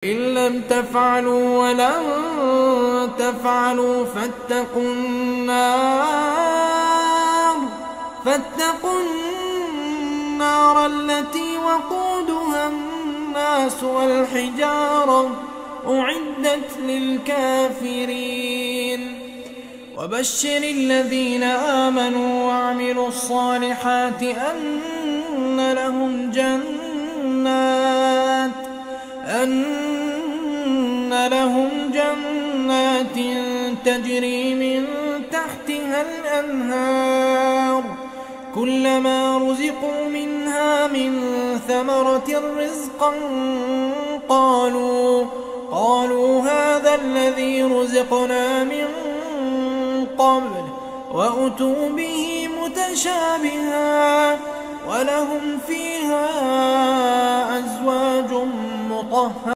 إن لم تفعلوا ولن تفعلوا فاتقوا النار التي وقودها الناس والحجارة أعدت للكافرين. وبشر الذين آمنوا وعملوا الصالحات أن لهم جنات تجري من تحتها الأنهار كلما رزقوا منها من ثمرة رزقا قالوا هذا الذي رزقنا من قبل وأتوا به متشابها ولهم فيها أزواج مطهرة